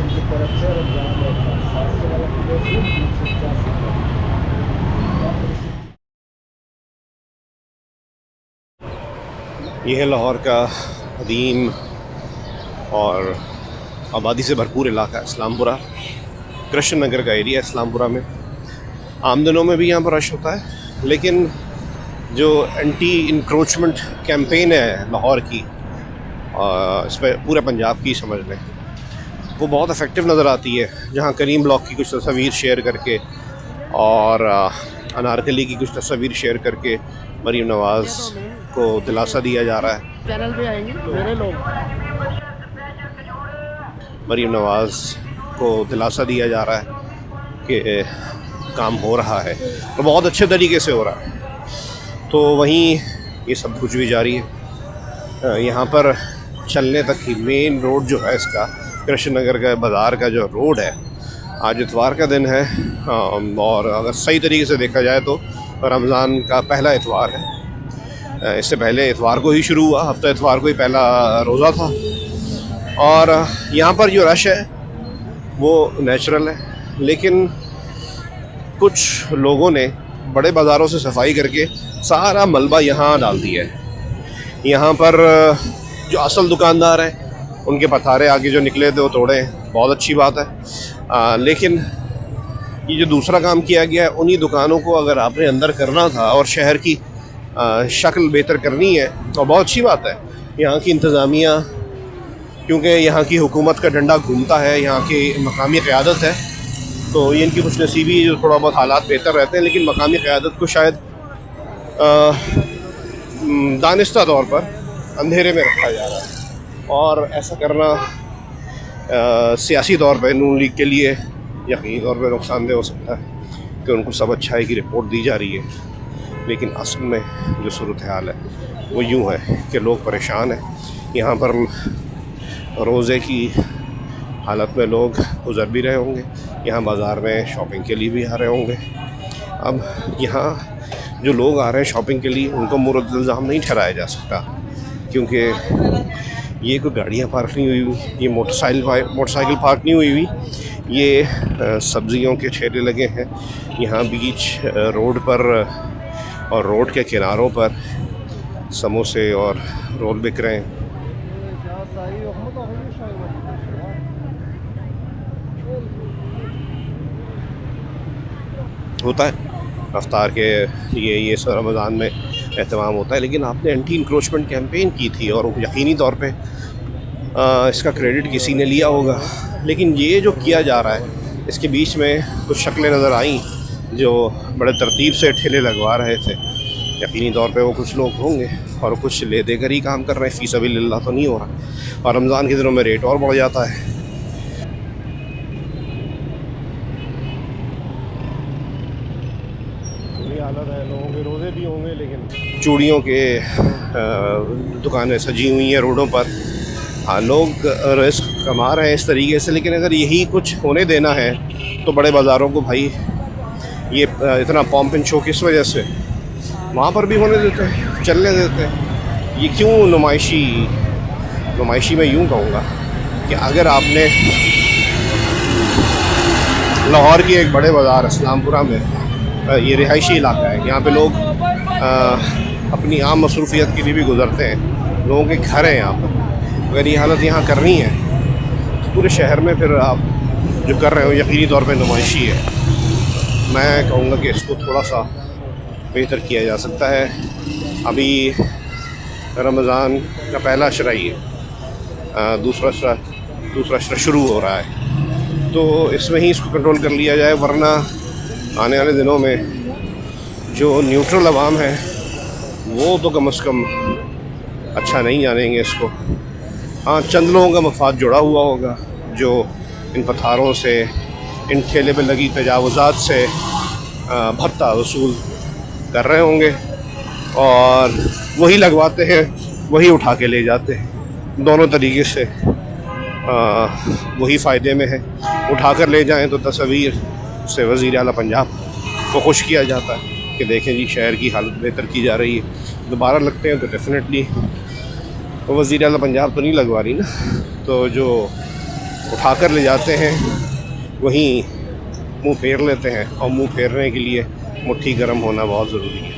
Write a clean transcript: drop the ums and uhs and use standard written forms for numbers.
की तरफ से रमजान रहता है, फास्टे वाला पीरियड भी बीच में जा सकता है। ये है लाहौर का कदीम और आबादी से भरपूर इलाका इस्लामपुरा, कृष्ण नगर का एरिया इस्लामपुरा में। आम दिनों में भी यहाँ पर रश होता है, लेकिन जो एंटी इंक्रोचमेंट कैंपेन है लाहौर की, इस पर पूरे पंजाब की समझ लें, वो बहुत इफ़ेक्टिव नज़र आती है। जहाँ करीम ब्लॉक की कुछ तस्वीर शेयर करके और अनारकली की कुछ तस्वीर शेयर करके मरीम नवाज़ को दिलासा दिया जा रहा है। चैनल पे आएंगे मेरे लोग, मरीम नवाज़ को दिलासा दिया जा रहा है कि काम हो रहा है और बहुत अच्छे तरीके से हो रहा है। तो वहीं ये सब कुछ भी जारी है। यहाँ पर चलने तक की मेन रोड जो है इसका, कृष्ण नगर का बाज़ार का जो रोड है, आज इतवार का दिन है और अगर सही तरीके से देखा जाए तो रमज़ान का पहला इतवार है। इससे पहले इतवार को ही शुरू हुआ, हफ्ता इतवार को ही पहला रोज़ा था। और यहाँ पर जो रश है वो नेचुरल है, लेकिन कुछ लोगों ने बड़े बाज़ारों से सफाई करके सारा मलबा यहाँ डाल दिया है। यहाँ पर जो असल दुकानदार हैं उनके पथारे आगे जो निकले थे वो तोड़े, बहुत अच्छी बात है। लेकिन ये जो दूसरा काम किया गया है, उन्हीं दुकानों को अगर आपने अंदर करना था और शहर की शक्ल बेहतर करनी है तो बहुत अच्छी बात है। यहाँ की इंतज़ामिया, क्योंकि यहाँ की हुकूमत का डंडा घूमता है, यहाँ की मकामी क़यादत है, तो ये इनकी खुश नसीबी जो थोड़ा बहुत हालात बेहतर रहते हैं, लेकिन मकामी क़यादत को शायद दानिस्ता तौर पर अंधेरे में रखा जा रहा है। और ऐसा करना सियासी तौर पर नून लीग के लिए यकीनी तौर पर नुकसानदेह हो सकता है कि उनको सब अच्छाई की रिपोर्ट दी जा रही है, लेकिन असल में जो सूरत हाल है वो यूँ है कि लोग परेशान हैं। यहाँ पर रोज़े की हालत में लोग गुज़र भी रहे होंगे, यहाँ बाज़ार में शॉपिंग के लिए भी आ रहे होंगे। अब यहाँ जो लोग आ रहे हैं शॉपिंग के लिए, उनको मुर्द इल्ज़ाम नहीं ठहराया जा सकता, क्योंकि ये कोई गाड़ियाँ पार्क नहीं हुई हुई, ये मोटरसाइकिल पार्क नहीं हुई हुई, ये सब्ज़ियों के ठेले लगे हैं यहाँ बीच रोड पर, और रोड के किनारों पर समोसे और रोल बिक रहे हैं। होता है रफ्तार के ये रमज़ान में एहतमाम होता है, लेकिन आपने एंटी इंक्रोचमेंट कैंपेन की थी और यकीनी तौर पे इसका क्रेडिट किसी ने लिया होगा। लेकिन ये जो किया जा रहा है, इसके बीच में कुछ शक्लें नज़र आईं जो बड़े तरतीब से ठेले लगवा रहे थे। यकीनी तौर पे वो कुछ लोग होंगे और कुछ ले देकर ही काम कर रहे हैं, फ़ी सबीलिल्लाह तो नहीं हो रहा। और रमज़ान के दिनों में रेट और बढ़ जाता है। हालत है, लोगों के रोज़े भी होंगे, लेकिन चूड़ियों के दुकानें सजी हुई हैं रोडों पर। हाँ, लोग रिस्क कमा रहे हैं इस तरीके से, लेकिन अगर यही कुछ होने देना है तो बड़े बाज़ारों को भाई ये इतना पॉम्प एंड शो किस वजह से वहाँ पर भी होने देते हैं, चलने देते हैं। ये क्यों नुमाइशी में यूँ कहूँगा कि अगर आपने लाहौर की एक बड़े बाज़ार इस्लामपुरा में, ये रिहायशी इलाका है, यहाँ पे लोग अपनी आम मसरूफियत के लिए भी गुज़रते हैं, लोगों के घर हैं यहाँ पर। अगर ये हालत यहाँ करनी है तो पूरे शहर में फिर आप जो कर रहे हो यकीनी तौर पे नुमाइशी है। मैं कहूँगा कि इसको थोड़ा सा बेहतर किया जा सकता है। अभी रमज़ान का पहला अशरा ही है, दूसरा अशरा शुरू हो रहा है, तो इसमें ही इसको कंट्रोल कर लिया जाए, वरना आने वाले दिनों में जो न्यूट्रल अवाम है वो तो कम से कम अच्छा नहीं जानेंगे इसको। हाँ, चंद लोगों का मफाद जुड़ा हुआ होगा जो इन पथारों से, इन ठेले पे लगी तजावुज़ात से भत्ता वसूल कर रहे होंगे, और वही लगवाते हैं, वही उठा के ले जाते हैं। दोनों तरीके से वही फ़ायदे में है। उठा कर ले जाएं तो तस्वीर से वज़ीर आला पंजाब को खुश किया जाता है कि देखें जी शहर की हालत बेहतर की जा रही है। दोबारा लगते हैं तो डेफिनेटली वो वज़ीर आला पंजाब तो नहीं लगवा रही ना, तो जो उठाकर ले जाते हैं, वहीं मुंह फेर लेते हैं, और मुंह फेरने के लिए मुट्ठी गर्म होना बहुत ज़रूरी है।